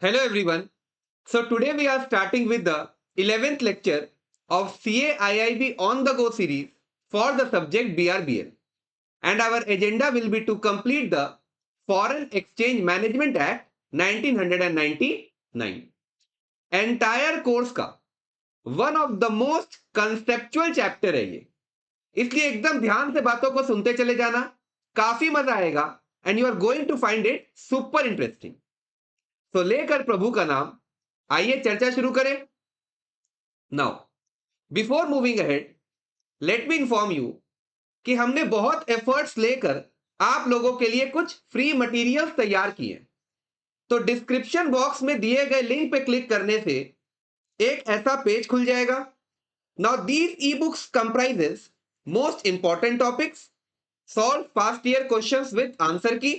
Hello everyone. So today we are starting with the 11th lecture of CAIIB on the go series for the subject BRBL. And our agenda will be to complete the Foreign Exchange Management Act 1999. Entire course का one of the most conceptual chapter है ये, इसलिए एकदम ध्यान से बातों को सुनते चले जाना, काफी मजा आएगा and you are going to find it super interesting. तो लेकर प्रभु का नाम, आइए चर्चा शुरू करें। Now before moving ahead, let me inform you कि हमने बहुत एफर्ट्स लेकर आप लोगों के लिए कुछ फ्री मटेरियल्स तैयार किए। तो डिस्क्रिप्शन बॉक्स में दिए गए लिंक पे क्लिक करने से एक ऐसा पेज खुल जाएगा। Now these e books comprises most important topics, solve past year questions with answer की,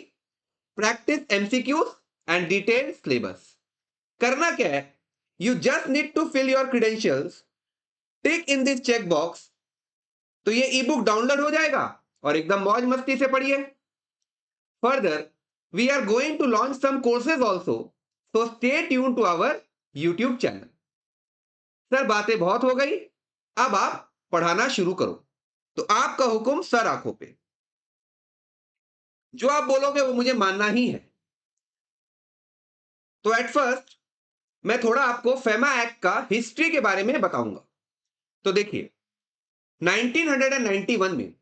practice MCQs and detailed syllabus. करना क्या है, you just need to fill your credentials, tick in this check box, तो ये ई book download हो जाएगा और एकदम मौज मस्ती से पढ़िए। Further we are going to launch some courses also, so stay tune to our YouTube channel. Sir बातें बहुत हो गई, अब आप पढ़ाना शुरू करो। तो आपका हुक्म सर आंखों पे, जो आप बोलोगे वो मुझे मानना ही है। तो एट फर्स्ट मैं थोड़ा आपको फेमा एक्ट का हिस्ट्री के बारे में बताऊंगा। तो देखिए 1991 में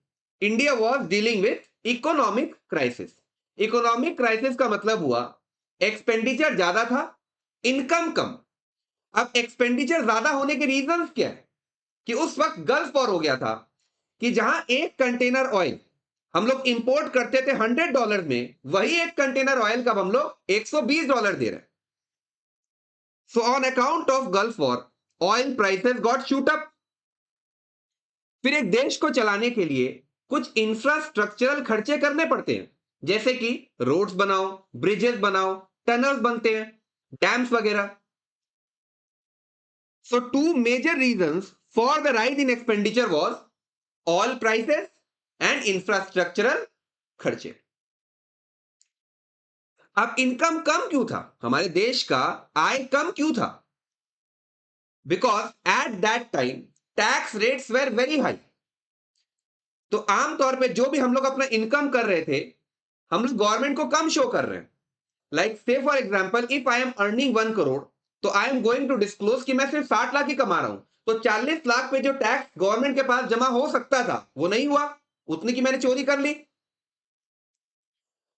India was dealing with economic crisis. Economic crisis का मतलब हुआ एक्सपेंडिचर ज्यादा था, इनकम कम। अब एक्सपेंडिचर ज्यादा होने के रीजंस क्या है कि उस वक्त गल्फ वॉर हो गया था, कि जहां एक कंटेनर ऑयल हम लोग इंपोर्ट करते थे $100 में, वही एक कंटेनर ऑयल का हम लोग $120 दे रहे हैं। So on account of gulf war oil prices got shoot up. फिर एक देश को चलाने के लिए कुछ इंफ्रास्ट्रक्चरल खर्चे करने पड़ते हैं, जैसे कि रोड्स बनाओ, ब्रिजेस बनाओ, टनल्स बनते हैं, डैम्स वगैरह। So two major reasons for the rise in expenditure was oil prices and infrastructural खर्चे। अब इनकम कम क्यों था, हमारे देश का आय कम क्यों था? Because at that time tax rates were very high. तो आमतौर पे जो भी हम लोग अपना इनकम कर रहे थे, हम लोग गवर्नमेंट को कम शो कर रहे हैं। Like say for example if I am earning 1 crore, तो I am going to disclose कि मैं सिर्फ 60 लाख ही कमा रहा हूं, तो 40 लाख पे जो टैक्स गवर्नमेंट के पास जमा हो सकता था वो नहीं हुआ, उतनी की मैंने चोरी कर ली।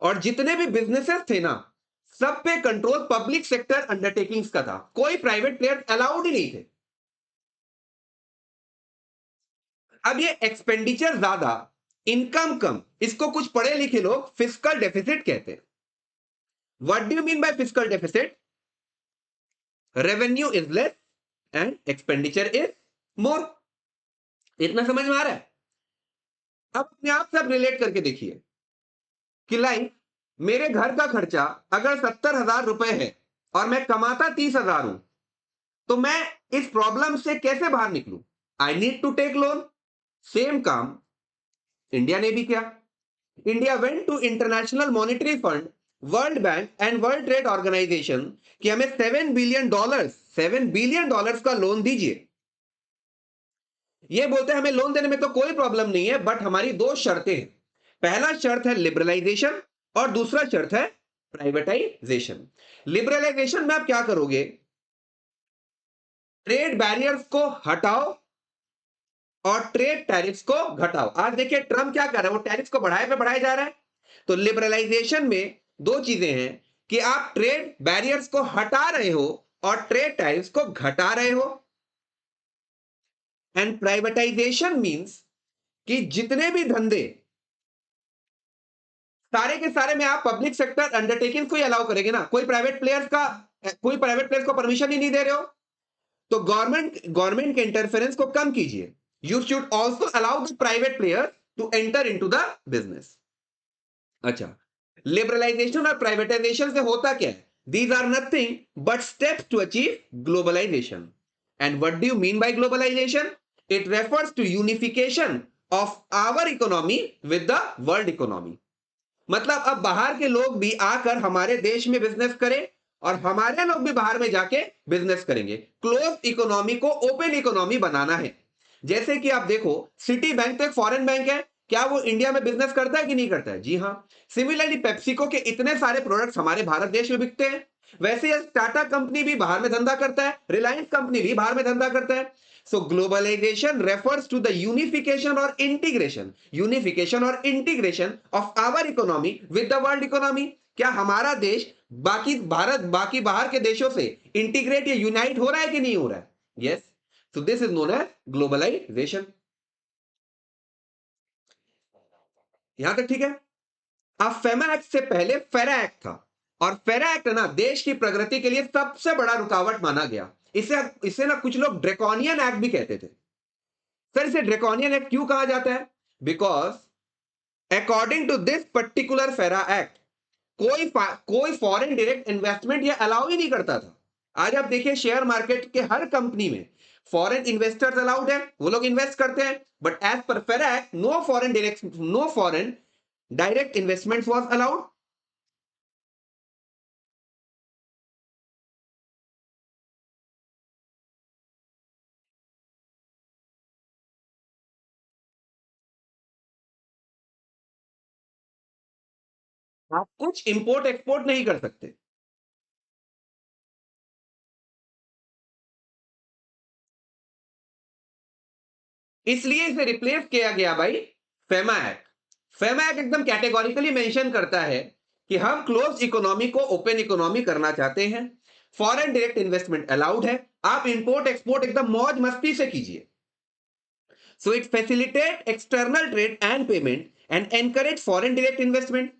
और जितने भी बिजनेसेस थे ना, सब पे कंट्रोल पब्लिक सेक्टर अंडरटेकिंग्स का था, कोई प्राइवेट प्लेयर अलाउड ही नहीं थे। अब ये एक्सपेंडिचर ज्यादा, इनकम कम, इसको कुछ पढ़े लिखे लोग फिस्कल डेफिसिट कहते हैं। What do you mean bye fiscal deficit? Revenue is less and expenditure is more. इतना समझ में आ रहा है? अब अपने आप से आप रिलेट करके देखिए कि लाइक मेरे घर का खर्चा अगर 70,000 रुपए है और मैं कमाता 30,000 हूं, तो मैं इस प्रॉब्लम से कैसे बाहर निकलूं? I need to take loan. Same काम इंडिया ने भी किया। India went to international monetary fund, world bank and world trade organisation कि हमें $7 बिलियन का लोन दीजिए। ये बोलते हैं हमें लोन देने में तो कोई प्रॉब्लम नहीं है, बट हमारी दो शर्तें हैं। पहला शर्त है लिबरलाइजेशन और दूसरा शर्त है प्राइवेटाइजेशन। लिबरलाइजेशन में आप क्या करोगे? ट्रेड बैरियर्स को हटाओ और ट्रेड टैरिफ्स को घटाओ। आज देखिए ट्रम्प क्या कर रहा है, वो टैरिफ्स को बढ़ाए पे बढ़ाए जा रहा है। तो लिबरलाइजेशन में दो चीजें हैं कि आप ट्रेड बैरियर्स को हटा रहे हो और ट्रेड टैरिफ्स को घटा रहे हो। एंड प्राइवेटाइजेशन मींस कि जितने भी धंधे सारे के सारे में आप पब्लिक सेक्टर अंडरटेकिंग को ही अलाउ करेंगे ना, कोई प्राइवेट प्लेयर्स को परमिशन ही नहीं दे रहे हो, तो गवर्नमेंट के इंटरफेरेंस को कम कीजिए। You should also allow the private player to enter into the business. अच्छा, लिबरलाइजेशन और प्राइवेटाइजेशन से होता क्या है? These are nothing but steps to achieve globalization. And what do you mean by globalization? It refers to unification of our economy with the world economy. मतलब अब बाहर के लोग भी आकर हमारे देश में बिजनेस करें और हमारे लोग भी बाहर में जाके बिजनेस करेंगे। क्लोज इकोनॉमी को ओपन इकोनॉमी बनाना है। जैसे कि आप देखो, सिटी बैंक तो एक फॉरेन बैंक है, क्या वो इंडिया में बिजनेस करता है कि नहीं करता है? जी हाँ। सिमिलरली पेप्सिको के इतने सारे प्रोडक्ट्स हमारे भारत देश में बिकते हैं। वैसे ही टाटा कंपनी भी बाहर में धंधा करता है, रिलायंस कंपनी भी बाहर में धंधा करता है। So globalisation refers to the unification और integration of our economy with the world economy. क्या हमारा देश बाकी बाहर के देशों से इंटीग्रेट या यूनाइट हो रहा है कि नहीं हो रहा है? Yes. So this is known as globalization. यहां तक ठीक है? अब फेमा एक्ट से पहले फेरा एक्ट था, और फेरा एक्ट ना देश की प्रगति के लिए सबसे बड़ा रुकावट माना गया। इसे इसे ना कुछ लोग ड्रैकोनियन एक्ट भी कहते थे। सर, इसे ड्रैकोनियन एक्ट क्यों कहा जाता है? Because according to this particular FERA act, कोई फॉरेन डायरेक्ट इन्वेस्टमेंट ये अलाउ ही नहीं करता था। आज आप देखिए, शेयर मार्केट के हर कंपनी में फॉरेन इन्वेस्टर्स अलाउड है, वो लोग इन्वेस्ट करते हैं, but as per FERA act no foreign direct investment was allowed. आप कुछ इंपोर्ट एक्सपोर्ट नहीं कर सकते। इसलिए इसे रिप्लेस किया गया भाई फेमा एक्ट। फेमा एक्ट एकदम कैटेगोरिकली मेंशन करता है कि हम क्लोज इकोनॉमी को ओपन इकोनॉमी करना चाहते हैं, फॉरेन डायरेक्ट इन्वेस्टमेंट अलाउड है, आप इंपोर्ट एक्सपोर्ट एकदम मौज मस्ती से कीजिए। So it facilitate external trade and payment and encourage foreign direct investment.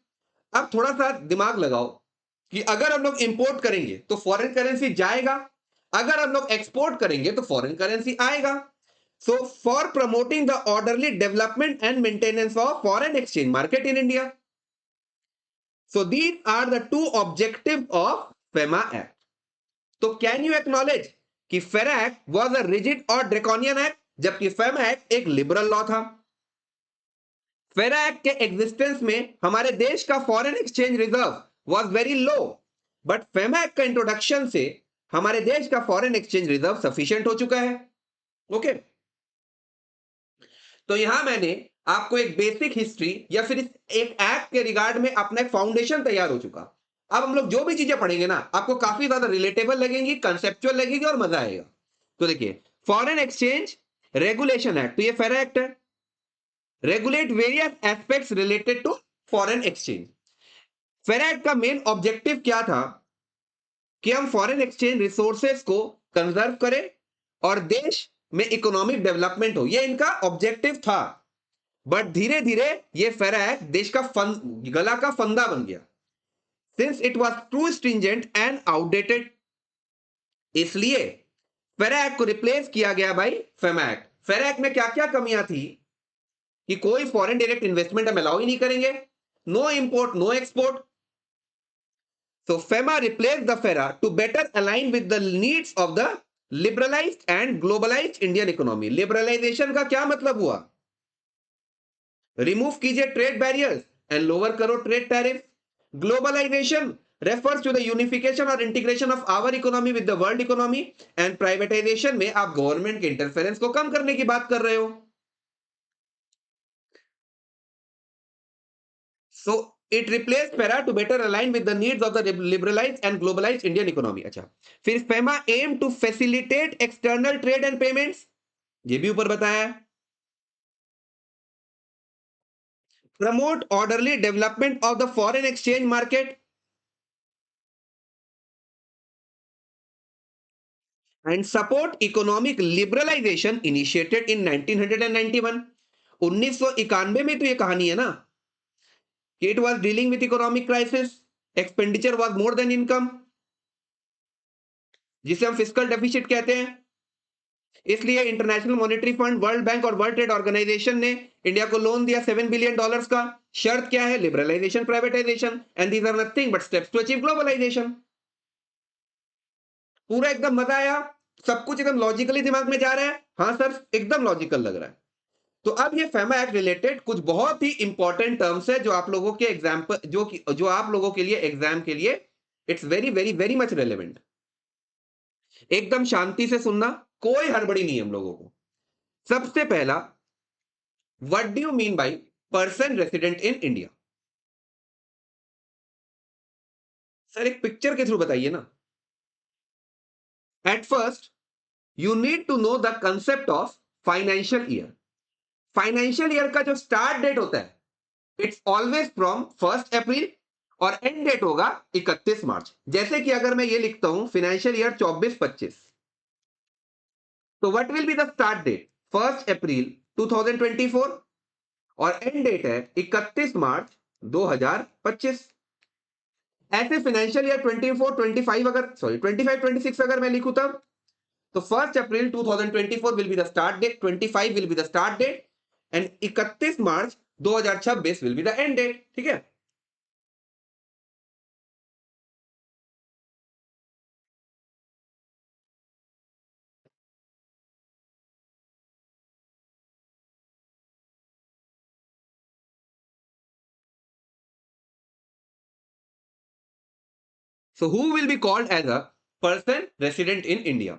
अब थोड़ा सा दिमाग लगाओ कि अगर हम लोग इंपोर्ट करेंगे तो फॉरेन करेंसी जाएगा, अगर हम लोग एक्सपोर्ट करेंगे तो फॉरेन करेंसी आएगा। So, for promoting the orderly development and maintenance of foreign exchange market in India. So, these are the two objectives of FEMA Act. तो can you acknowledge कि FERA Act was a rigid और draconian act, जबकि FEMA Act एक liberal law था। FERA Act के existence में हमारे देश का foreign exchange reserve was very low, but FEMA Act का इंट्रोडक्शन से हमारे देश का फॉरेन एक्सचेंज रिजर्व सफिशिएंट हो चुका है। Okay okay? तो यहां मैंने आपको एक बेसिक हिस्ट्री या फिर एक एक्ट के रिगार्ड में अपना एक फाउंडेशन तैयार हो चुका। अब हम लोग जो भी चीजें पढ़ेंगे ना, आपको काफी ज्यादा रिलेटेबल लगेंगी, कंसेप्चुअल लगेगी और मजा आएगा। तो देखिए, फॉरेन एक्सचेंज रेगुलेशन एक्ट, तो ये फेरा एक्ट है, regulate various aspects related to foreign exchange. FERA act का मेन ऑब्जेक्टिव क्या था कि हम फॉरेन एक्सचेंज रिसोर्सेस को कंजर्व करें और देश में इकोनॉमिक डेवलपमेंट हो, ये इनका ऑब्जेक्टिव था। बट धीरे धीरे ये फेरा एक्ट देश का गला का फंदा बन गया, since it was too stringent and outdated. इसलिए फेरा एक्ट को रिप्लेस किया गया भाई फेमा एक्ट। फेरा एक्ट में क्या क्या कमियां थी कि कोई फॉरेन डायरेक्ट इन्वेस्टमेंट हम अलाउ ही नहीं करेंगे, no import no export. So FEMA replaced the FERA to better align with the needs of the liberalized and globalized Indian economy. Liberalization का क्या मतलब हुआ? रिमूव कीजिए ट्रेड बैरियर्स एंड लोअर करो trade tariff. Globalisation refers to the unification और integration of our economy with the world economy. And privatisation में आप government के इंटरफेरेंस को कम करने की बात कर रहे हो। So it replace para to better align with the needs of the liberalised and globalised Indian economy. अच्छा, फिर FEMA aim to facilitate external trade and payments, ये भी ऊपर बताया है। Promote orderly development of the foreign exchange market and support economic liberalisation initiated in 1991। 1991 में तो ये कहानी है ना कि it was dealing with economic crisis, expenditure was more than income, जिसे हम फिस्कल डेफिसिट कहते हैं। इसलिए international monetary fund, world bank और वर्ल्ड ट्रेड ऑर्गेनाइजेशन ने इंडिया को लोन दिया $7 बिलियन का। शर्त क्या है? Liberalisation, privatisation, and these are nothing but steps to achieve globalisation. पूरा एकदम मजा आया, सब कुछ एकदम लॉजिकली दिमाग में जा रहा है? हाँ सर, एकदम लॉजिकल लग रहा है। तो अब ये फेमा एक्ट रिलेटेड कुछ बहुत ही इंपॉर्टेंट टर्म्स है जो आप लोगों के एग्जाम पर जो आप लोगों के लिए एग्जाम के लिए it's very very very much relevant. एकदम शांति से सुनना, कोई हड़बड़ी नहीं है हम लोगों को। सबसे पहला, what do you mean by person resident in India? Sir एक पिक्चर के थ्रू बताइए ना। At first you need to know the concept of financial year. Financial year का जो स्टार्ट डेट होता है इट्स ऑलवेज फ्रॉम 1 अप्रैल और एंड डेट होगा 31 मार्च। जैसे कि अगर मैं ये लिखता हूं फाइनेंशियल ईयर 24-25, तो what will be the start date? 1 April 2024 और एंड डेट है 31 मार्च 2025। ऐसे फाइनेंशियल ईयर 24-25 अगर सॉरी 25-26 अगर मैं लिखूं तब, तो 1 April 2024 will be the start date, 25 will be the start date and 31 March 2026 will be the end date. ठीक है। So who will be called as a person resident in India?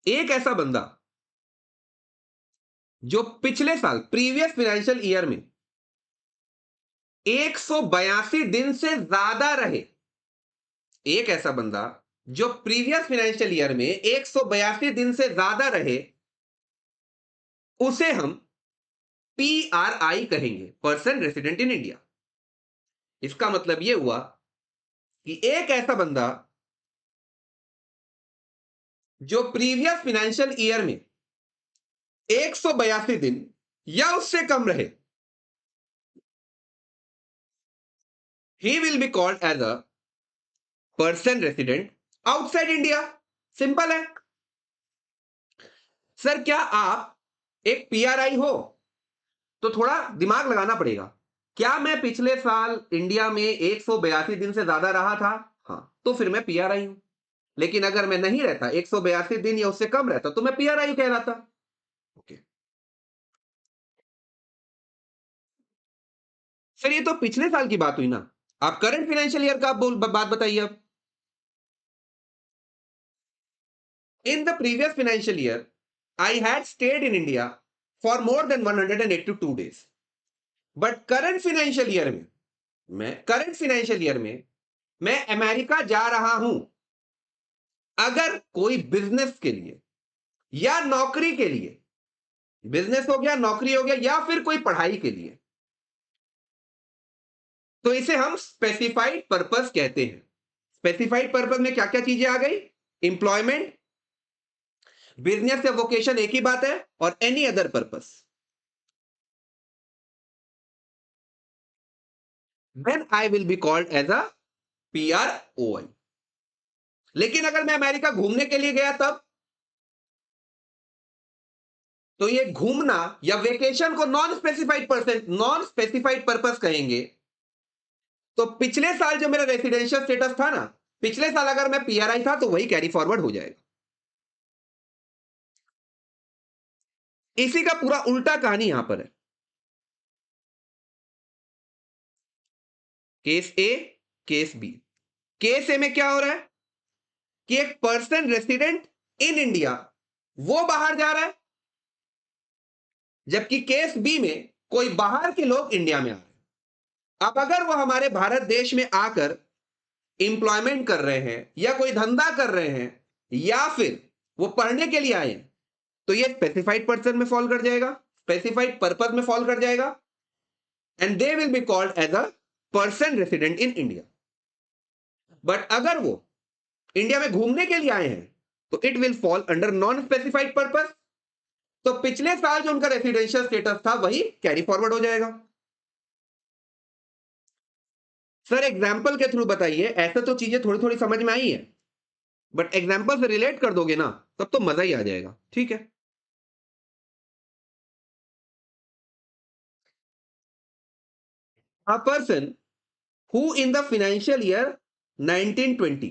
एक ऐसा बंदा जो पिछले साल प्रीवियस फाइनेंशियल ईयर में 182 दिन से ज्यादा रहे। एक ऐसा बंदा जो प्रीवियस फाइनेंशियल ईयर में 182 दिन से ज्यादा रहे, उसे हम PRI कहेंगे, पर्सन रेसिडेंट इन इंडिया। इसका मतलब यह हुआ कि एक ऐसा बंदा जो प्रीवियस फाइनेंशियल ईयर में 182 दिन या उससे कम रहे, he will be called as a person resident outside India. Simple है। सर क्या आप एक PRI हो? तो थोड़ा दिमाग लगाना पड़ेगा। क्या मैं पिछले साल इंडिया में 182 दिन से ज्यादा रहा था? हाँ, तो फिर मैं PRI हूं। लेकिन अगर मैं नहीं रहता, 182 दिन या उससे कम रहता, तो मैं PRI कहलाता। ओके सर, ये तो पिछले साल की बात हुई ना। आप करंट फाइनेंशियल ईयर का आप बात बताइए अब। In the previous financial year, I had stayed in India for more than 182 days. But current financial year में मैं अमेरिका जा रहा हूं, अगर कोई बिजनेस के लिए या नौकरी के लिए, बिजनेस हो गया, नौकरी हो गया, या फिर कोई पढ़ाई के लिए, तो इसे हम स्पेसिफाइड पर्पस कहते हैं। स्पेसिफाइड पर्पस में क्या क्या चीजें आ गई? एम्प्लॉयमेंट, बिजनेस या वोकेशन एक ही बात है, और any other purpose. Then I will be called as a PROI। लेकिन अगर मैं अमेरिका घूमने के लिए गया तब, तो ये घूमना या वेकेशन को नॉन स्पेसिफाइड पर्पस कहेंगे। तो पिछले साल जो मेरा रेसिडेंशियल स्टेटस था ना, पिछले साल अगर मैं PRI था, तो वही कैरी फॉरवर्ड हो जाएगा। इसी का पूरा उल्टा कहानी यहां पर है। केस ए, केस बी। केस ए में क्या हो रहा है कि एक पर्सन रेसिडेंट इन इंडिया वो बाहर जा रहा है, जबकि केस बी में कोई बाहर के लोग इंडिया में आ रहे हैं। अब अगर वो हमारे भारत देश में आकर इंप्लॉयमेंट कर रहे हैं या कोई धंधा कर रहे हैं या फिर वो पढ़ने के लिए आए हैं, तो ये स्पेसिफाइड पर्सन में फॉल कर जाएगा, स्पेसिफाइड पर्पस में फॉल कर जाएगा, and they will be called as a person resident in India. But अगर वो इंडिया में घूमने के लिए आए हैं, तो it will fall under non specified purpose. तो पिछले साल जो उनका रेसिडेंशियल स्टेटस था वही कैरी फॉरवर्ड हो जाएगा। सर एग्जाम्पल के थ्रू बताइए। ऐसे तो चीजें थोड़ी थोड़ी समझ में आई है, बट एग्जाम्पल से रिलेट कर दोगे ना, तब तो मजा ही आ जाएगा। ठीक है। A person who in the financial year 1920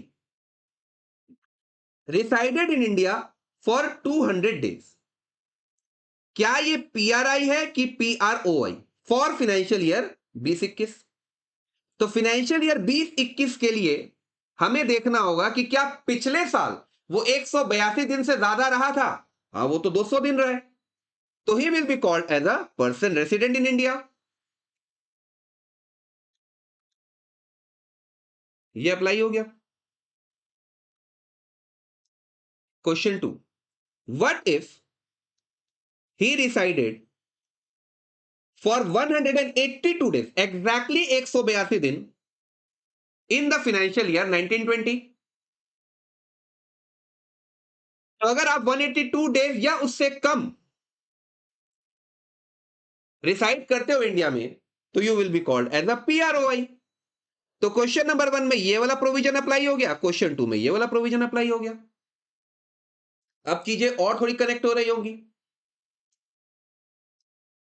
resided in India for 200 days, क्या ये PRI है कि PROI? For financial year 2021। तो फाइनेंशियल ईयर 20-21 के लिए हमें देखना होगा कि क्या पिछले साल वो 182 दिन से ज्यादा रहा था। हाँ, वो तो 200 दिन रहे, तो he will be called as a person resident in India. ये अप्लाई हो गया। Question 2, what if he resided for 182 days, exactly 182 दिन इन द फाइनेंशियल ईयर 1920। तो अगर आप 182 डेज या उससे कम रिसाइड करते हो इंडिया में, तो you will be called as a PROI. तो क्वेश्चन नंबर 1 में ये वाला प्रोविजन अप्लाई हो गया, क्वेश्चन 2 में ये वाला प्रोविजन अप्लाई हो गया। अब चीजें और थोड़ी कनेक्ट हो रही होंगी।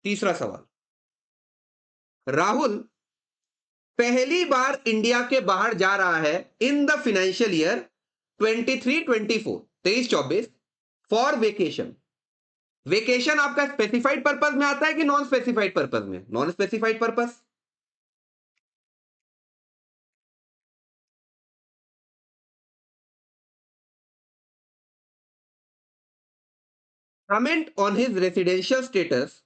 तीसरा सवाल, राहुल पहली बार इंडिया के बाहर जा रहा है in the financial year 23-24, 23-24 for vacation. Vacation आपका स्पेसिफाइड पर्पस में आता है कि नॉन स्पेसिफाइड पर्पस में? Non specified purpose. Comment on his residential status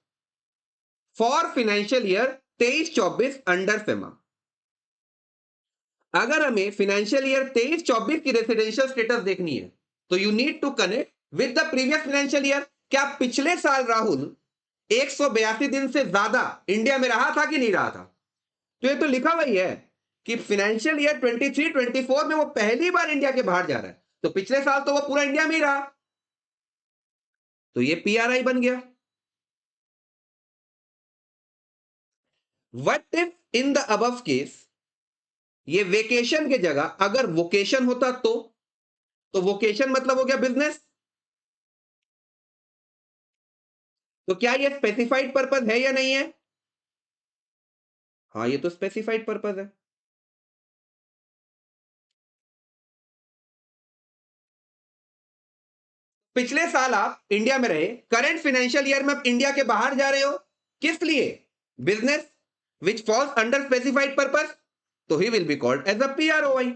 for financial year 23-24 under FEMA. अगर हमें फाइनेंशियल ईयर 23-24 की रेसिडेंशियल स्टेटस देखनी है, तो you need to connect with the previous financial year. क्या पिछले साल राहुल 182 दिन से ज्यादा इंडिया में रहा था कि नहीं रहा था? तो ये तो लिखा हुआ ही है कि फाइनेंशियल ईयर 23-24 में वो पहली बार इंडिया के बाहर जा रहा है, तो पिछले साल तो वो पूरा इंडिया में ही रहा, तो ये पीआरआई बन गया। What if in the above case ये वेकेशन की जगह अगर वोकेशन होता, तो वोकेशन मतलब हो गया बिजनेस। तो क्या ये स्पेसिफाइड पर्पस है या नहीं है? हाँ, ये तो स्पेसिफाइड पर्पस है। पिछले साल आप इंडिया में रहे, करंट फाइनेंशियल ईयर में आप इंडिया के बाहर जा रहे हो, किस लिए? Business which falls under specified purpose, तो he will be called as a PROI.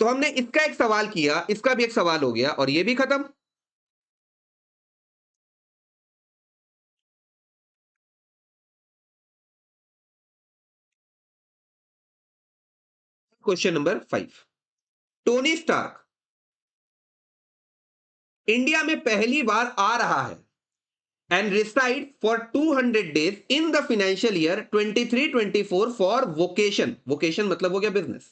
तो हमने इसका एक सवाल किया, इसका भी एक सवाल हो गया, और ये भी खत्म। Question number 5, Tony Stark India में पहली बार आ रहा है and reside for 200 days in the financial year 23-24 for vocation। vocation मतलब हो गया business.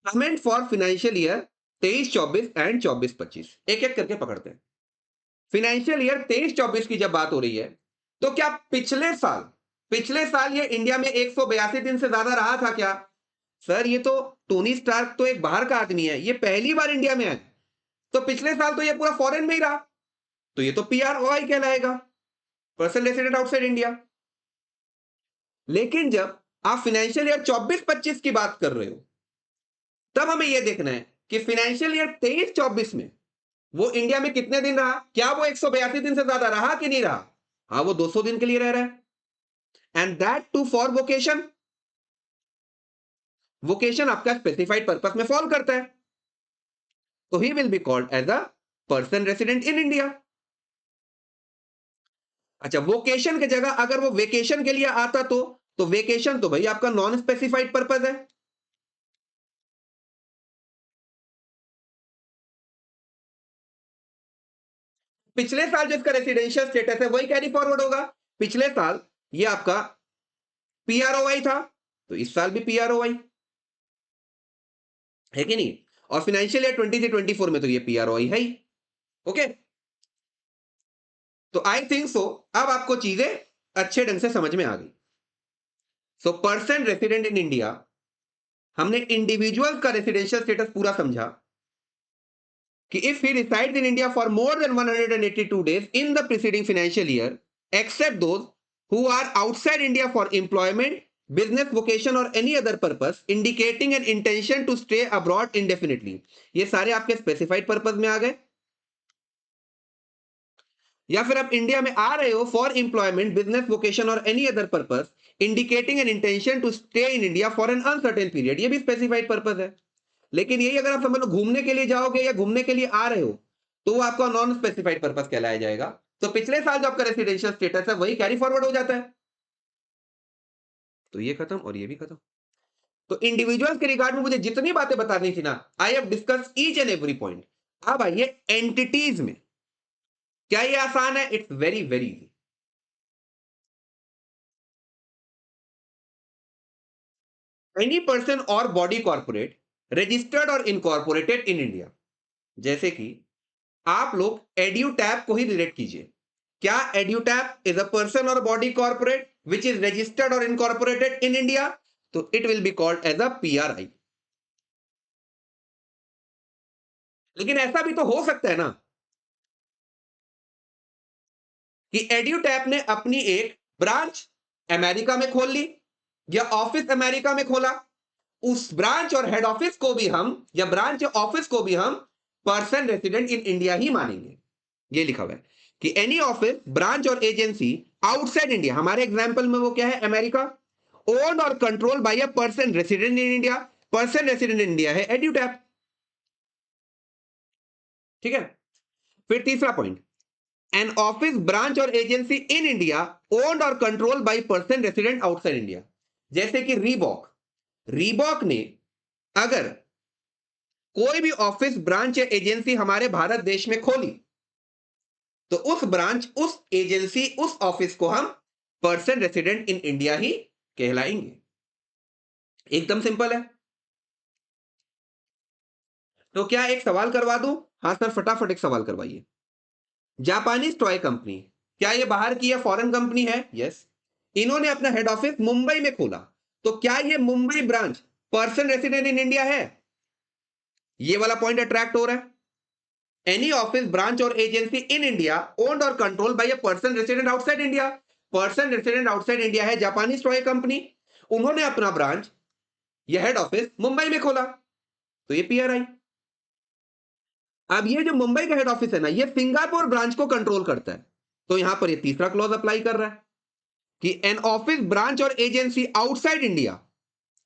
Comment for financial year 23-24 and 24-25, एक एक करके पकड़ते हैं। फाइनेंशियल ईयर 23-24 की जब बात हो रही है, तो क्या पिछले साल ये इंडिया में 182 दिन से ज्यादा रहा था क्या? सर, ये तो टोनी स्टार्क तो एक बाहर का आदमी है, ये पहली बार इंडिया में आए, तो पिछले साल तो ये पूरा फॉरेन में ही रहा, तो ये तो पीआरओआई कहलाएगा, पर्सन रेसिडेंट आउटसाइड इंडिया। लेकिन जब आप फाइनेंशियल ईयर 24-25 की बात कर रहे हो, तब हमें यह देखना है कि फाइनेंशियल ईयर 23-24 में वो इंडिया में कितने दिन रहा, क्या वो 182 दिन से ज्यादा रहा कि नहीं रहा? हाँ, वो 200 दिन के लिए रह रहा है, and that too for vocation. Vocation आपका स्पेसिफाइड पर्पस में फॉल करता है, तो he will be called as a person resident in India. अच्छा, वोकेशन की जगह अगर वो वेकेशन के लिए आता, तो वेकेशन तो भाई आपका नॉन स्पेसिफाइड पर्पस है। पिछले साल जो इसका रेसिडेंशियल स्टेटस है वही कैरी फॉरवर्ड होगा। पिछले साल ये आपका पीआरओवाई था, तो इस साल भी पीआरओवाई है कि नहीं? और फाइनेंशियल ईयर 23-24 में तो ये पीआरओवाई है ही। ओके, तो आई थिंक सो अब आपको चीजें अच्छे ढंग से समझ में आ गई। So person resident in India, हमने इंडिविजुअल का रेसिडेंशियल स्टेटस पूरा समझा कि if he resides in India for more than 182 days in the preceding financial year, except those who are outside India for employment, business, vocation or any other purpose indicating an intention to stay abroad indefinitely। ये सारे आपके specified purpose में आ गए। या फिर आप India में आ रहे हो फॉर एम्प्लॉयमेंट, बिजनेस, वोकेशन और any other purpose indicating an intention to stay in India for an uncertain period, ये भी स्पेसिफाइड पर्पस है। लेकिन यही अगर आप समझ लो घूमने के लिए जाओगे या घूमने के लिए आ रहे हो, तो वो आपका नॉन स्पेसिफाइड पर्पस कहलाया जाएगा। तो पिछले साल जो आपका रेसिडेंशियल स्टेटस है वही कैरी फॉरवर्ड हो जाता है। तो ये खत्म और ये भी खत्म। तो इंडिविजुअल्स के रिगार्ड में मुझे जितनी बातें बतानी थी ना, I have discuss each and every point. अब आइए एंटिटीज में। क्या ये आसान है? It's very very easy. Any person और बॉडी कॉर्पोरेट रजिस्टर्ड और इनकॉर्पोरेटेड इन इंडिया। जैसे कि आप लोग एड्यूटैप को ही रिलेट कीजिए। क्या एड्यूटैप इज अ पर्सन और body corporate which is registered और इनकॉर्पोरेटेड इन इंडिया? तो it will be called as a PRI. लेकिन ऐसा भी तो हो सकता है ना कि एड्यूटैप ने अपनी एक ब्रांच अमेरिका में खोल ली या ऑफिस अमेरिका में खोला, उस ब्रांच और हेड ऑफिस को भी हम या ब्रांच या ऑफिस को भी हम पर्सन रेसिडेंट इन इंडिया ही मानेंगे। ये लिखा हुआ है कि एनी ऑफिस, ब्रांच और एजेंसी आउटसाइड इंडिया, हमारे एग्जांपल में वो क्या है? अमेरिका। ओन्ड और control by a person resident in India. Person resident in India है एड्यूटैप। ठीक है। फिर तीसरा पॉइंट, एन ऑफिस, ब्रांच और एजेंसी इन इंडिया ओन्ड और control by person resident outside India. जैसे कि रीबॉक, रीबॉक ने अगर कोई भी ऑफिस, ब्रांच या एजेंसी हमारे भारत देश में खोली, तो उस ब्रांच, उस एजेंसी, उस ऑफिस को हम पर्सन रेसिडेंट इन इंडिया ही कहलाएंगे। एकदम सिंपल है। तो क्या एक सवाल करवा दूं? हाँ सर, फटाफट एक सवाल करवाइए। जापानीज टॉय कंपनी, क्या ये बाहर की या फॉरेन कंपनी है? यस। इन्होंने अपना हेड ऑफिस मुंबई में खोला, तो क्या ये Mumbai branch person resident in India है? ये वाला पॉइंट अट्रैक्ट हो रहा है। एनी ऑफिस, ब्रांच और एजेंसी इन इंडिया ओन्ड और control by a person resident outside India. Person resident outside India है जापानीज टॉय कंपनी। उन्होंने अपना ब्रांच या हेड ऑफिस मुंबई में खोला, तो ये पीआरआई। अब ये जो मुंबई का हेड ऑफिस है ना, ये सिंगापुर ब्रांच को कंट्रोल करता है, तो यहां पर ये तीसरा क्लॉज अप्लाई कर रहा है कि एन ऑफिस, ब्रांच और एजेंसी आउटसाइड इंडिया,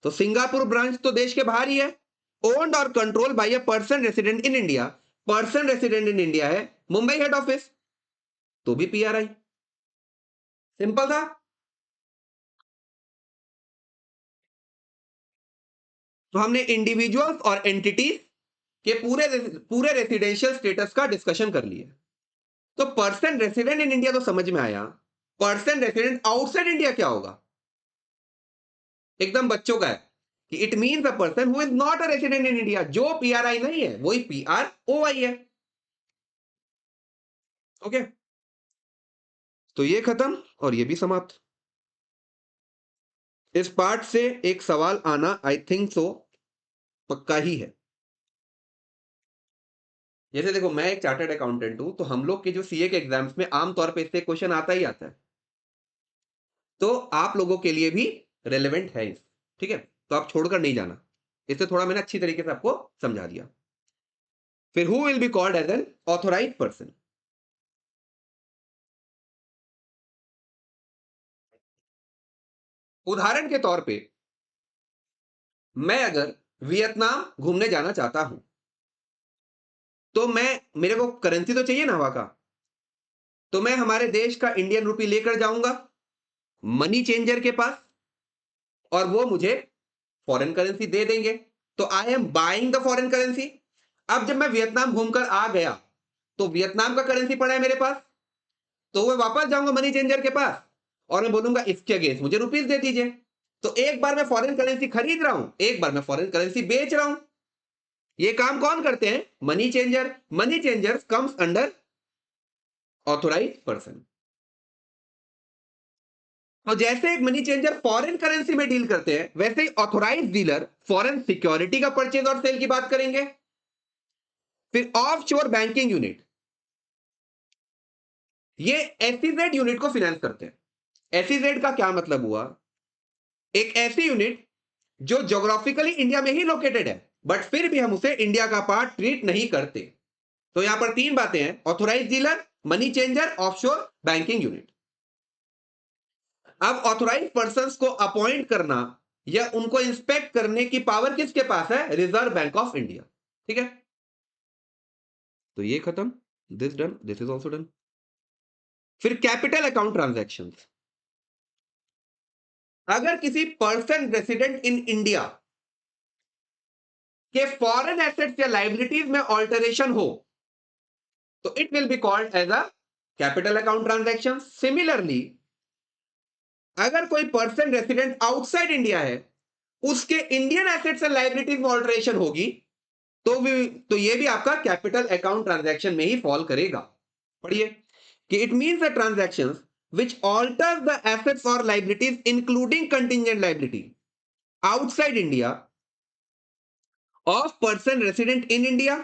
तो सिंगापुर ब्रांच तो देश के बाहर ही है, ओन्ड और control by a person resident in India. Person resident in India है मुंबई हेड ऑफिस, तो भी पीआरआई। सिंपल था। तो हमने इंडिविजुअल्स और एंटिटीज के पूरे पूरे रेसिडेंशियल स्टेटस का डिस्कशन कर लिया। तो पर्सन रेसिडेंट इन इंडिया तो समझ में आया। पर्सन रेसिडेंट आउटसाइड इंडिया क्या होगा? एकदम बच्चों का है कि it means a person who is not a resident in India. जो पीआरआई नहीं है वही पीआरओआई है। ओके, तो ये खत्म और ये भी समाप्त। इस पार्ट से एक सवाल आना आई थिंक सो पक्का ही है। जैसे देखो, मैं एक चार्टर्ड अकाउंटेंट हूं, तो हम लोग के जो सीए के एग्जाम्स में आमतौर पे इससे क्वेश्चन आता ही आता है, तो आप लोगों के लिए भी रेलेवेंट है ठीक है, तो आप छोड़कर नहीं जाना। इससे थोड़ा मैंने अच्छी तरीके से आपको समझा दिया। फिर who will be called as an authorised person? उदाहरण के तौर पे, मैं अगर वियतनाम घूमने जाना चाहता हूं, तो मेरे को करेंसी तो चाहिए ना वहां का, तो मैं हमारे देश का इंडियन रुपी लेकर जाऊंगा मनी चेंजर के पास, और वो मुझे फॉरेन करेंसी दे देंगे। तो I am buying the foreign currency. अब जब मैं वियतनाम घूमकर आ गया, तो वियतनाम का करेंसी पड़ा है मेरे पास, तो मैं वापस जाऊंगा मनी चेंजर के पास और मैं बोलूंगा इसके अगेंस्ट मुझे रुपीस दे दीजिए। तो एक बार मैं फॉरेन करेंसी खरीद रहा हूं, एक बार मैं फॉरेन करेंसी बेच रहा हूं। ये काम कौन करते हैं? Money changer. Money changer comes under authorised person. तो जैसे एक मनी चेंजर फॉरेन करेंसी में डील करते हैं, वैसे ही ऑथोराइज्ड डीलर फॉरेन सिक्योरिटी का परचेज और सेल की बात करेंगे। फिर ऑफ शोर बैंकिंग यूनिट, ये एसईजेड यूनिट को फिनेंस करते हैं। एसईजेड का क्या मतलब हुआ? एक ऐसी यूनिट जो ज्योग्राफिकली इंडिया में ही लोकेटेड है, बट फिर भी हम उसे इंडिया का पार्ट ट्रीट नहीं करते। तो यहां पर तीन बातें हैं, authorise dealer, money changer, offshore banking unit. अब ऑथोराइज पर्संस को अपॉइंट करना या उनको इंस्पेक्ट करने की पावर किसके पास है? Reserve Bank of India. ठीक है, तो ये खत्म, this done, this is also done. फिर कैपिटल अकाउंट ट्रांजैक्शन। अगर किसी पर्सन रेसिडेंट इन इंडिया के फॉरेन एसेट्स या लाइबिलिटीज में ऑल्टरेशन हो तो it will be called as a capital account transaction. Similarly अगर कोई पर्सन रेसिडेंट आउटसाइड इंडिया है, उसके इंडियन एसेट्स एंड लाइबिलिटीज में ऑल्टरेशन होगी तो ये भी आपका कैपिटल अकाउंट ट्रांजैक्शन में ही फॉल करेगा। पढ़िए कि it means the transactions which alters the assets or liabilities including contingent liability outside India of person resident in India.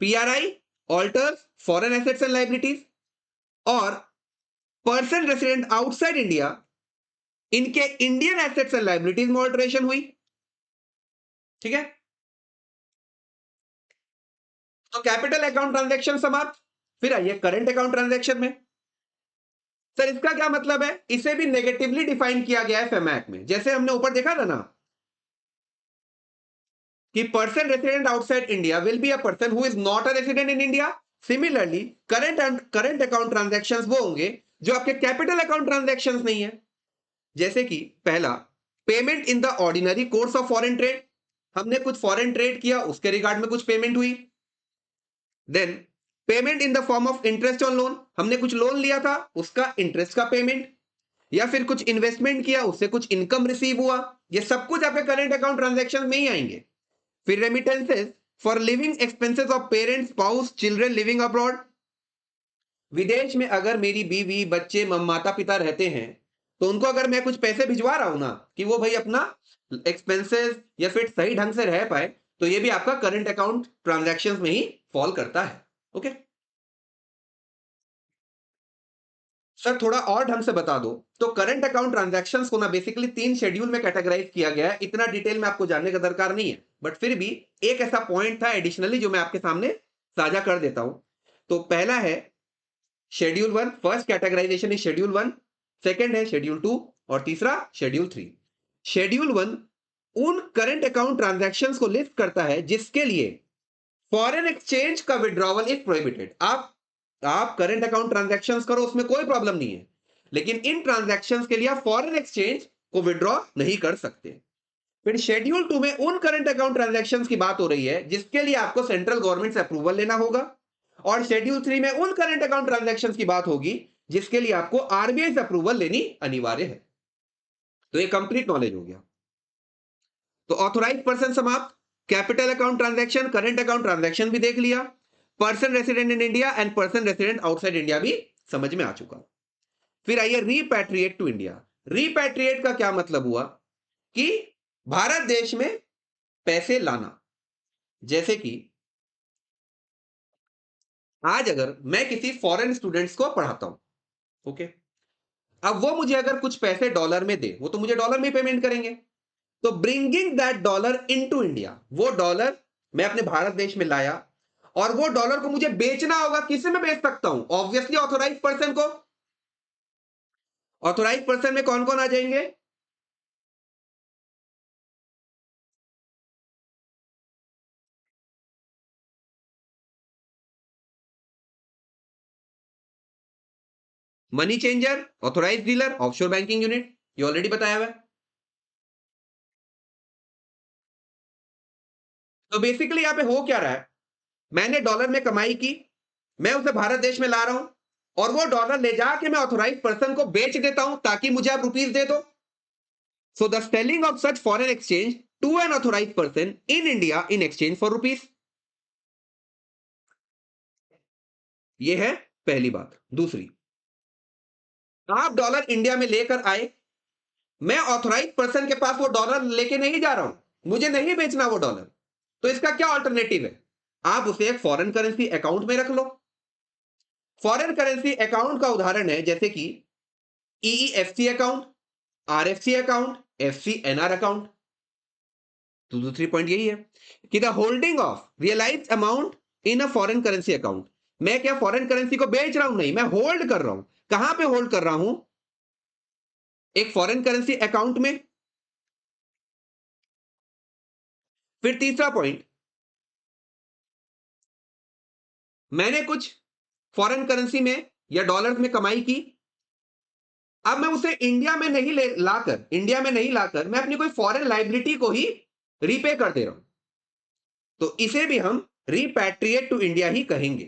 PRI alters foreign assets and liabilities और person resident outside India इनके Indian assets and liabilities में alteration हुई। ठीक है, तो capital account transaction समाप्त। फिर आइए करंट अकाउंट ट्रांजैक्शन में। सर इसका क्या मतलब है? इसे भी नेगेटिवली डिफाइन किया गया है फेमैक में। जैसे हमने ऊपर देखा था ना कि person resident outside India will be a person who is not a resident in India. Similarly current account transactions वो होंगे जो आपके कैपिटल अकाउंट ट्रांजैक्शंस नहीं है। जैसे कि पहला, payment in the ordinary course of foreign trade, हमने कुछ फॉरेन ट्रेड किया, उसके रिगार्ड में कुछ पेमेंट हुई। Then payment in the form of interest on loan, हमने कुछ लोन लिया था, उसका इंटरेस्ट का पेमेंट, या फिर कुछ इन्वेस्टमेंट किया, उससे कुछ इनकम रिसीव हुआ। ये सब कुछ आपके करंट अकाउंट ट्रांजैक्शन में ही आएंगे। फिर remittances for living expenses of parents, spouse, children living abroad. विदेश में अगर मेरी बीवी, बच्चे, माता पिता रहते हैं तो उनको अगर मैं कुछ पैसे भिजवा रहा हूं ना कि वो भाई अपना एक्सपेंसेस या फिर सही ढंग से रह पाए, तो ये भी आपका करंट अकाउंट ट्रांजैक्शंस में ही फॉल करता है। ओके सर, थोड़ा और ढंग से बता दो। तो करंट अकाउंट ट्रांजैक्शंस को ना बेसिकली 3 शेड्यूल में कैटेगराइज किया गया है। इतना डिटेल में आपको जानने का दरकार नहीं है, बट फिर भी एक ऐसा पॉइंट था एडिशनली जो मैं आपके सामने साझा कर देता हूं। तो पहला है schedule 1, first categorisation is schedule 1, second है शेड्यूल 2 और तीसरा शेड्यूल 3। शेड्यूल 1 उन करंट अकाउंट ट्रांजैक्शंस को लिस्ट करता है जिसके लिए फॉरेन एक्सचेंज का विड्रॉवल इज प्रोहिबिटेड। आप करंट अकाउंट ट्रांजैक्शंस करो, उसमें कोई प्रॉब्लम नहीं है, लेकिन इन ट्रांजैक्शंस के लिए आप फॉरेन एक्सचेंज को विड्रॉ नहीं कर सकते। फिर शेड्यूल 2 में उन करंट अकाउंट ट्रांजैक्शंस की बात हो रही है जिसके लिए आपको सेंट्रल गवर्नमेंट से अप्रूवल लेना होगा, और शेड्यूल 3 में उन करंट अकाउंट ट्रांजैक्शंस की बात होगी जिसके लिए आपको आरबीआई से अप्रूवल लेनी अनिवार्य है। तो ये कंप्लीट नॉलेज हो गया। तो ऑथोराइज पर्सन समाप्त, capital account transaction, current account transaction भी देख लिया, person resident in India and person resident outside India भी समझ में आ चुका। फिर आइए रीपैट्रिएट टू इंडिया। रीपैट्रिएट का क्या मतलब हुआ कि भारत देश में पैसे लाना। जैसे कि आज अगर मैं किसी फॉरेन स्टूडेंट्स को पढ़ाता हूं, ओके, अब वो मुझे अगर कुछ पैसे डॉलर में दे, वो तो मुझे डॉलर में पेमेंट करेंगे। तो bringing that dollar into India, वो डॉलर मैं अपने भारत देश में लाया और वो डॉलर को मुझे बेचना होगा। किसे मैं बेच सकता हूं? ऑब्वियसली ऑथोराइज पर्सन को। ऑथोराइज पर्सन में कौन कौन आ जाएंगे? Money changer, authorise dealer, offshore banking unit, ये ऑलरेडी बताया हुआ है। तो बेसिकली यहां पे हो क्या रहा है, मैंने डॉलर में कमाई की, मैं उसे भारत देश में ला रहा हूं और वो डॉलर ले जाके मैं ऑथोराइज पर्सन को बेच देता हूं ताकि मुझे आप रुपीस दे दो। So the selling of such foreign exchange to an authorise person in India in exchange for rupees. ये है पहली बात। दूसरी, आप डॉलर इंडिया में लेकर आए, मैं ऑथोराइज पर्सन के पास वो डॉलर लेके नहीं जा रहा हूं, मुझे नहीं बेचना वो डॉलर। तो इसका क्या ऑल्टरनेटिव है? आप उसे एक फॉरेन करेंसी अकाउंट में रख लो। फॉरेन करेंसी अकाउंट का उदाहरण है जैसे कि EEFC account, RFC account, FCNR account. तो दूसरी पॉइंट यही है कि the holding of realised amount in a foreign currency account. मैं क्या फॉरेन करेंसी को बेच रहा हूं? नहीं, मैं होल्ड कर रहा हूं। कहां पे होल्ड कर रहा हूं? एक फॉरेन करेंसी अकाउंट में। फिर तीसरा पॉइंट, मैंने कुछ फॉरेन करेंसी में या डॉलर्स में कमाई की, अब मैं उसे इंडिया में नहीं लाकर मैं अपनी कोई फॉरेन लाइबिलिटी को ही रीपे कर दे रहा हूं, तो इसे भी हम रिपैट्रिएट टू इंडिया ही कहेंगे।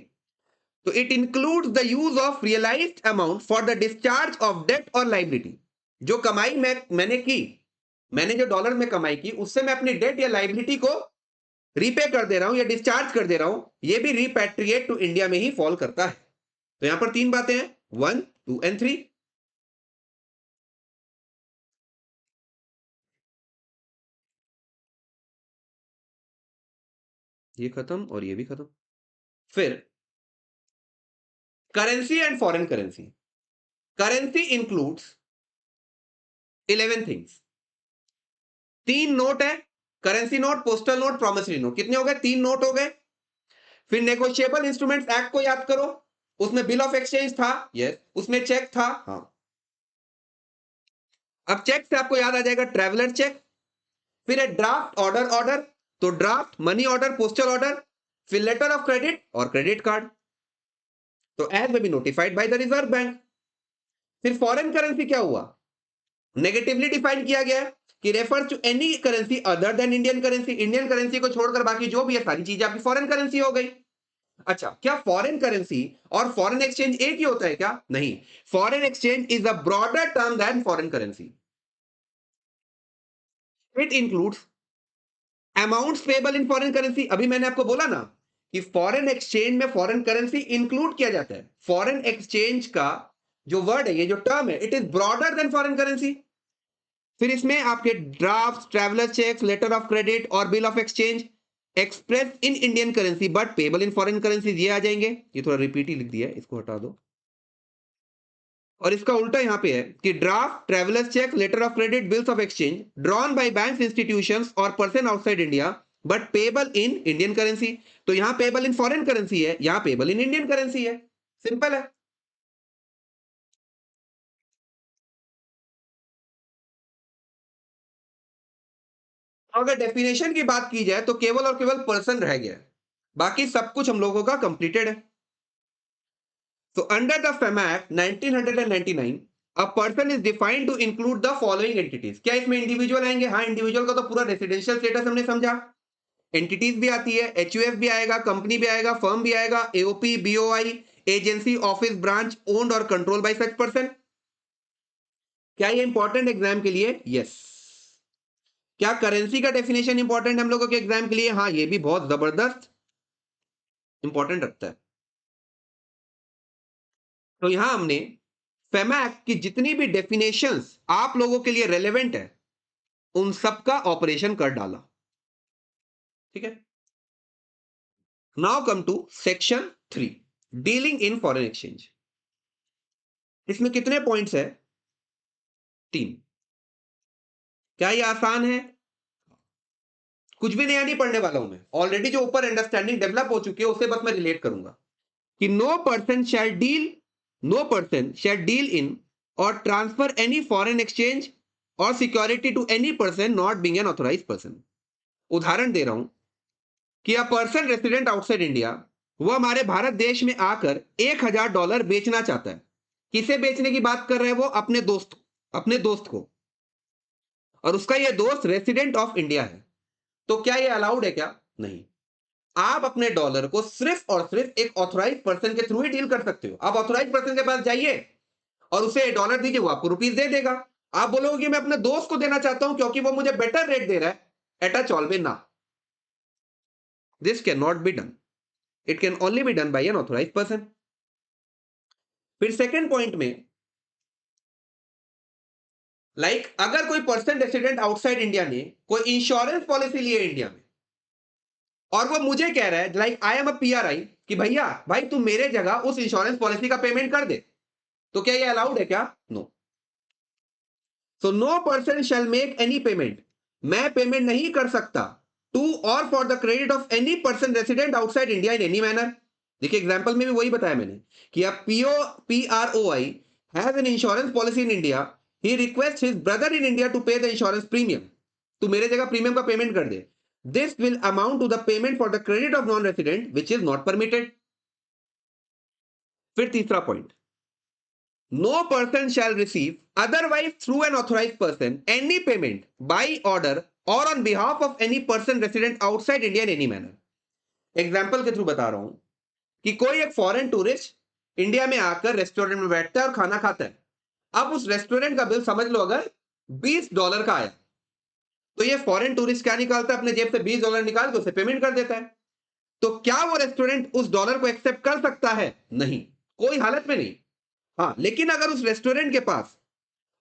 तो it includes the use of realised amount for the discharge of debt और लाइबिलिटी। जो कमाई मैंने जो डॉलर में कमाई की, उससे मैं अपनी डेट या लाइबिलिटी को रीपे कर दे रहा हूं या डिस्चार्ज कर दे रहा हूं, यह भी रिपैट्रिएट टू इंडिया में ही फॉल करता है। तो यहां पर तीन बातें हैं, 1, 2 एंड 3। ये खत्म और ये भी खत्म। फिर currency and foreign currency. Currency includes 11 things. 3 note है, currency note, postal note, promissory note. कितने हो गए? 3 नोट हो गए। फिर नेगोशिएबल इंस्ट्रूमेंट्स एक्ट को याद करो, उसमें बिल ऑफ एक्सचेंज था, यस, उसमें चेक था, हाँ। अब चेक से आपको याद आ जाएगा ट्रैवलर चेक। फिर है ड्राफ्ट ऑर्डर, तो draft, money order, postal order, फिर लेटर ऑफ क्रेडिट और क्रेडिट कार्ड, तो as may be notified by the Reserve Bank. फिर फॉरेन करेंसी क्या हुआ? नेगेटिवली डिफाइन किया गया है कि refer to any currency other than Indian currency. Indian currency को छोड़कर बाकी जो भी है सारी चीजें आपकी फॉरेन करेंसी हो गई। अच्छा, क्या फॉरेन करेंसी और फॉरेन एक्सचेंज एक ही होता है क्या? नहीं, foreign exchange is a broader term than foreign currency. It includes amounts payable in foreign currency. अभी मैंने आपको बोला ना कि फॉरेन एक्सचेंज में फॉरेन करेंसी इंक्लूड किया जाता है। फॉरेन एक्सचेंज का जो वर्ड है, ये जो टर्म है, it is broader than foreign currency. फिर इसमें आपके draft, traveller cheques, letter of credit और bill of exchange express in Indian currency but payable in foreign currency, ये आ जाएंगे। ये थोड़ा रिपीट ही लिख दिया है, इसको हटा दो। और इसका उल्टा यहां पे है कि draft, traveller cheque, letter of credit, bills of exchange drawn by banks, institutions और person outside India but payable in Indian currency. तो यहां पेबल इन फॉरेन करेंसी है, यहां पेबल इन इंडियन करेंसी है। सिंपल है। अगर डेफिनेशन की बात की जाए तो केवल और केवल पर्सन रह गया है, बाकी सब कुछ हम लोगों का कंप्लीटेड है। So under the FEM Act 1999, a person is defined to include the following entities। क्या इसमें इंडिविजुअल आएंगे? हाँ, इंडिविजुअल का तो पूरा रेसिडेंशियल स्टेटस हमने समझा। एंटिटीज भी आती है, एचयूएफ भी आएगा, कंपनी भी आएगा, फर्म भी आएगा, AOP, BOI, agency, office, branch owned और कंट्रोल बाय सच पर्सन। क्या ये इंपॉर्टेंट एग्जाम के लिए? यस। क्या करेंसी का डेफिनेशन इंपॉर्टेंट हम लोगों के एग्जाम के लिए? हाँ, ये भी बहुत जबरदस्त इंपॉर्टेंट रखता है। तो यहां हमने फेमा एक्ट की जितनी भी डेफिनेशंस आप लोगों के लिए रेलेवेंट है, उन सबका ऑपरेशन कर डाला। ठीक है। Now come to section 3, dealing in foreign exchange. इसमें कितने पॉइंट्स है? 3। क्या ये आसान है? कुछ भी नया नहीं पढ़ने वाला हूं मैं, ऑलरेडी जो ऊपर अंडरस्टैंडिंग डेवलप हो चुकी है उसे बस मैं रिलेट करूंगा कि no person shall deal in और ट्रांसफर एनी फॉरेन एक्सचेंज और security to any person not being an authorised person. उदाहरण दे रहा हूं कि a person resident outside India, वो हमारे भारत देश में आकर $1000 बेचना चाहता है। किसे बेचने की बात कर रहे हैं? वो अपने दोस्त को, और उसका ये दोस्त रेसिडेंट ऑफ इंडिया है। तो क्या ये अलाउड है? क्या नहीं। आप अपने डॉलर को सिर्फ और सिर्फ एक ऑथराइज पर्सन के थ्रू ही डील कर सकते हो। आप ऑथराइज पर्सन के पास जाइए और उसे डॉलर दीजिए, वो आपको रुपीस दे देगा। आप बोलोगे कि मैं अपने दोस्त को देना चाहता हूं क्योंकि वो मुझे बेटर रेट दे रहा है, एट अ चॉलवे ना, this can not be done. It can only be done by an authorize person. फिर सेकेंड पॉइंट में, अगर कोई पर्सन रेसिडेंट आउटसाइड इंडिया ने कोई इंश्योरेंस पॉलिसी ली है इंडिया में और वो मुझे कह रहा है, आई एम अ पीआरआई, कि भैया भाई तू मेरे जगह उस इंश्योरेंस पॉलिसी का पेमेंट कर दे, तो क्या ये अलाउड है? क्या? No. So no person shall make any payment. मैं पेमेंट नहीं कर सकता टू और for the credit of any person resident outside India in any manner. देखिए एग्जांपल में भी वही बताया मैंने कि अब PROI has an insurance policy in India, he request his brother in India to pay the insurance premium, तू मेरे जगह प्रीमियम का पेमेंट कर दे, this will amount to the payment for the credit of non resident which is not permitted. फिर तीसरा point, no person shall receive otherwise through an authorised person any payment by order और on behalf of any person resident outside India in any manner. Example के through बता रहा हूं कि कोई एक फॉरेन टूरिस्ट इंडिया में आकर रेस्टोरेंट में बैठता है और खाना खाता है। अब उस रेस्टोरेंट का बिल समझ लो अगर $20 का आया, तो ये फॉरेन टूरिस्ट क्या निकालता है, अपने जेब से $20 निकाल के उसे पेमेंट कर देता है। तो क्या वो रेस्टोरेंट उस डॉलर को एक्सेप्ट कर सकता है? नहीं, कोई हालत में नहीं। हाँ, लेकिन अगर उस रेस्टोरेंट के पास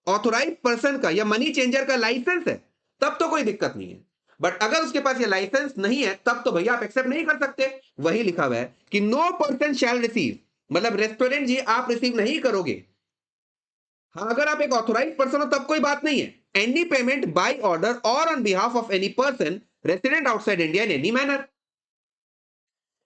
ऑथोराइज पर्सन का या मनी चेंजर का लाइसेंस है तब तो कोई दिक्कत नहीं है, बट अगर उसके पास ये लाइसेंस नहीं है तब तो भैया आप एक्सेप्ट नहीं कर सकते। वही लिखा हुआ है कि नो पर्सन शैल रिसीव, मतलब रेस्टोरेंट जी आप रिसीव नहीं करोगे। हाँ, अगर आप एक ऑथोराइज पर्सन हो तब कोई बात नहीं है, एनी पेमेंट बाय ऑर्डर और on behalf of any person resident outside India in any manner.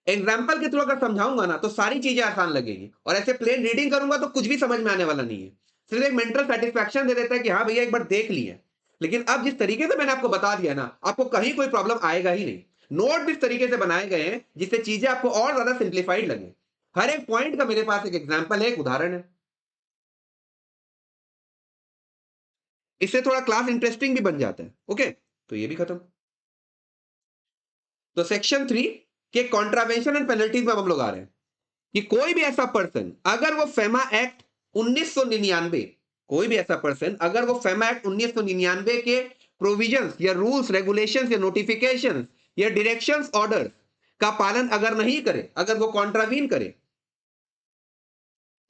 Example के थ्रू अगर समझाऊंगा ना तो सारी चीजें आसान लगेगी, और ऐसे प्लेन रीडिंग करूंगा तो कुछ भी समझ में आने वाला नहीं है, सिर्फ एक मेंटल सेटिस्फैक्शन दे देता है कि हाँ भैया एक बार देख लिया। लेकिन अब जिस तरीके से मैंने आपको बता दिया ना, आपको कहीं कोई प्रॉब्लम आएगा ही नहीं। नोट भी इस तरीके से बनाए गए हैं जिससे चीजें आपको और ज्यादा सिंप्लीफाइड लगे। हर एक पॉइंट का मेरे पास एक एग्जाम्पल है, एक उदाहरण है। इससे थोड़ा क्लास इंटरेस्टिंग भी बन जाता है। ओके, तो ये भी खत्म। तो सेक्शन 3 के कॉन्ट्रावेंशन एंड पेनल्टीज में हम लोग आ रहे हैं कि कोई भी ऐसा पर्सन अगर वो फेमा एक्ट 1999, कोई भी ऐसा पर्सन अगर वो फेमा एक्ट 1999 के प्रोविजंस या रूल्स रेगुलेशंस या नोटिफिकेशंस या डायरेक्शंस ऑर्डर्स का पालन अगर नहीं करे, अगर वो कॉन्ट्रावीन करे,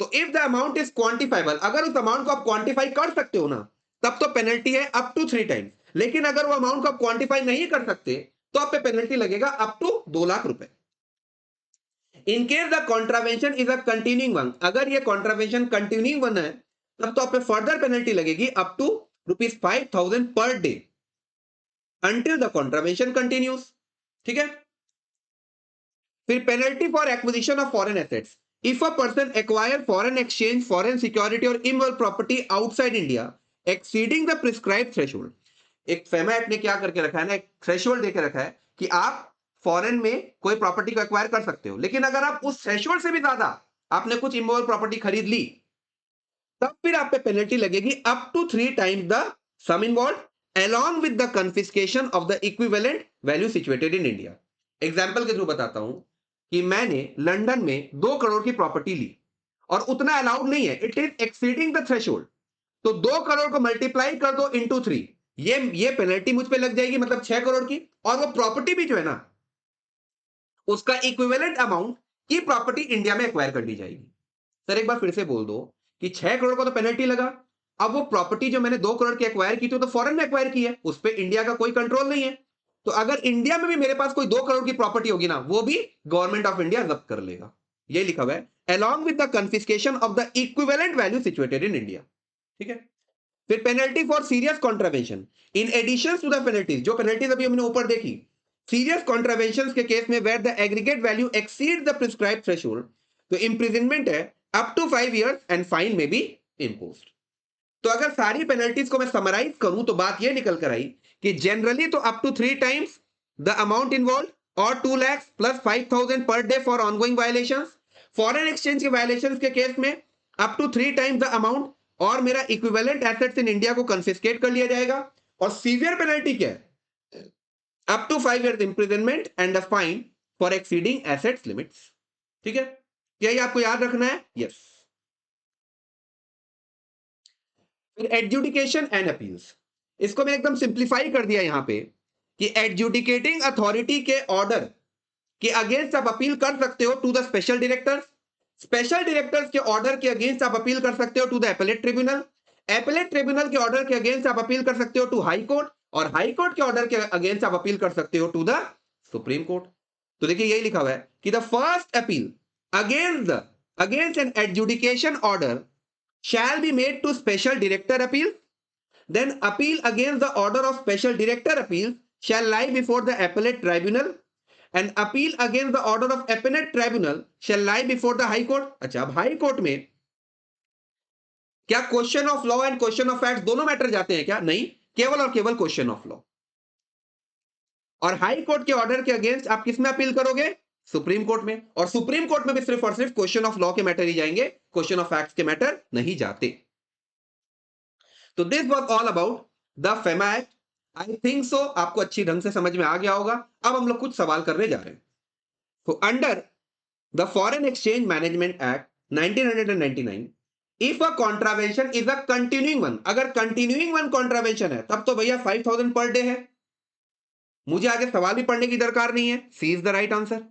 तो if the amount is quantifiable, अगर उस अमाउंट को आप क्वांटिफाई कर सकते हो ना, तब तो पेनल्टी है अप टू 3 टाइम्स। लेकिन अगर वो अमाउंट को आप क्वांटिफाई नहीं कर सकते तो आप पे पेनल्टी लगेगा अप टू 2 लाख रुपए। In case the contravention is a continuing one, अगर ये कॉन्ट्रावेंशन कंटिन्यूइंग वन है तब तो आप पे फर्दर पेनल्टी लगेगी up to ₹5,000 per day until the contravention continues. ठीक है। फिर penalty for acquisition of foreign assets, if a person acquire foreign exchange foreign security और immoral property outside India exceeding the prescribed threshold. एक FEMA act ने क्या करके रखा है ना, एक थ्रेशोल्ड देके रखा है कि आप फॉरेन में कोई प्रॉपर्टी को एक्वायर कर सकते हो, लेकिन अगर आप उस थ्रेशोल्ड से भी ज्यादा आपने कुछ इमोरल प्रॉपर्टी खरीद ली, तब फिर आप पे पेनल्टी लगेगी up to 3 times the sum involve along with the confiscation of the equivalent value situated in India। Example के थ्रू बताता हूं कि मैंने लंदन में 2 करोड़ की प्रॉपर्टी ली और उतना अलाउड नहीं है, it is exceeding the threshold, तो 2 करोड़ को मल्टीप्लाई कर दो इंटू 3, ये पेनल्टी मुझ पे लग जाएगी, मतलब 6 करोड़ की, और वो प्रॉपर्टी भी जो है ना उसका इक्विवेलेंट अमाउंट की प्रॉपर्टी इंडिया में एक्वायर कर दी जाएगी। सर एक बार फिर से बोल दो कि 6 करोड़ का तो पेनल्टी लगा, अब वो प्रॉपर्टी जो मैंने 2 करोड़ की एक्वायर की थी तो फॉरेन में एक्वायर की है, उस पर इंडिया का कोई कंट्रोल नहीं है, तो अगर इंडिया में भी मेरे पास कोई 2 करोड़ की प्रॉपर्टी होगी ना, वो भी गवर्नमेंट ऑफ इंडिया जब्त कर लेगा। ये लिखा हुआ है along with the confiscation of the equivalent value situated in India। ठीक है। फिर penalty for serious contravention, in addition to the penalties, जो पेनल्टीज अभी हमने ऊपर देखी, सीरियस कॉन्ट्रावेंशन के केस में where the aggregate value exceed the prescribed threshold, तो इंप्रिजनमेंट है up to 5 years and fine में भी इम्पोज्ड। तो अगर सारी पेनल्टीज को मैं समराइज करूं तो बात यह निकल कर आई कि जनरली तो up to 3 times the amount involve और 2 lakhs plus 5,000 per day for ongoing violations. Foreign exchange के वायलेशंस के केस में up to 3 times the amount और मेरा इक्विवेलेंट एसेट्स इन इंडिया को कंफिस्केट कर लिया जाएगा। और सीवियर पेनल्टी क्या है? Up to 5 years imprisonment and a fine for exceeding assets limits. ठीक है, क्या ये आपको याद रखना है? यस। फिर एडजुडिकेशन एंड अपील्स, इसको मैं एकदम सिंप्लीफाई कर दिया यहां पे कि एडजुडिकेटिंग अथॉरिटी के ऑर्डर के अगेंस्ट आप अपील कर सकते हो to the special directors, special directors के ऑर्डर के अगेंस्ट आप अपील कर सकते हो to the appellate tribunal, appellate tribunal के ऑर्डर के अगेंस्ट आप अपील कर सकते हो टू हाई कोर्ट, और हाई कोर्ट के ऑर्डर के अगेंस्ट आप अपील कर सकते हो टू द सुप्रीम कोर्ट। तो देखिए यही लिखा हुआ है कि the first appeal against an adjudication order shall be made to special director appeal, then appeal against the order of special director appeal shall lie before the appellate tribunal and appeal against the order of appellate tribunal shall lie before the high court. अच्छा, अब high court में क्या question of law and question of fact दोनों matter जाते हैं क्या? नहीं, केवल और केवल क्वेश्चन ऑफ लॉ। और हाई कोर्ट के ऑर्डर के अगेंस्ट आप किस में अपील करोगे? सुप्रीम कोर्ट में। और सुप्रीम कोर्ट में भी सिर्फ और सिर्फ क्वेश्चन ऑफ लॉ के मैटर ही जाएंगे, क्वेश्चन ऑफ फैक्ट्स के मैटर नहीं जाते। तो this was all about the FEMA act. I think so आपको अच्छी ढंग से समझ में आ गया होगा। अब हम लोग कुछ सवाल करने जा रहे हैं। तो under the foreign exchange management act 1999, if a contravention is a continuing one, अगर कंटिन्यूइंग वन कॉन्ट्रावेंशन है तब तो भैया 5000 पर डे है। मुझे आगे सवाल भी पढ़ने की दरकार नहीं है। C is the right answer.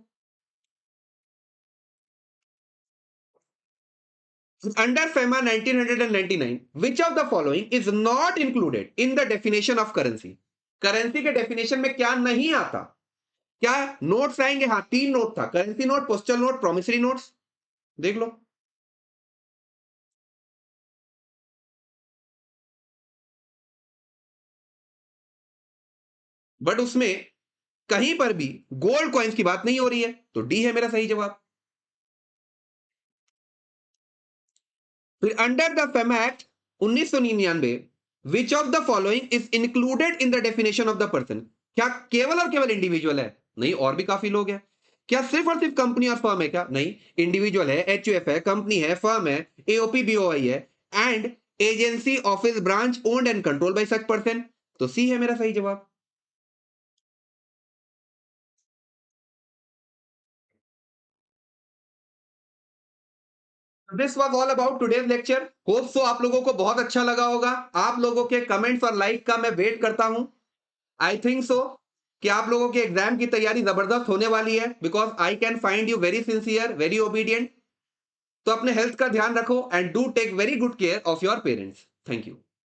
Under FEMA 1999, which of the following is not included in the definition of currency? Currency के डेफिनेशन में क्या नहीं आता? क्या नोट्स आएंगे? हाँ, 3 नोट था, currency note, postal note, promissory notes. देख लो। बट उसमें कहीं पर भी गोल्ड कॉइन्स की बात नहीं हो रही है, तो डी है मेरा सही जवाब। फिर under the FEMA act 1999, which of the following is included in the definition of the person? क्या केवल और केवल इंडिविजुअल है? नहीं, और भी काफी लोग हैं। क्या सिर्फ और सिर्फ कंपनी और फर्म है? क्या नहीं, इंडिविजुअल है, एचयूएफ है, कंपनी है, फर्म है, एओपी बीओआई है, and agency, office, branch owned and control by such person. तो सी है मेरा सही जवाब। This was all about today's lecture. Hope so आप लोगों को बहुत अच्छा लगा होगा। आप लोगों के कमेंट्स और लाइक का मैं वेट करता हूं। आई थिंक सो कि आप लोगों के एग्जाम की तैयारी जबरदस्त होने वाली है, because I can find you very sincere, very obedient. तो अपने हेल्थ का ध्यान रखो and do take very good care of your parents. Thank you.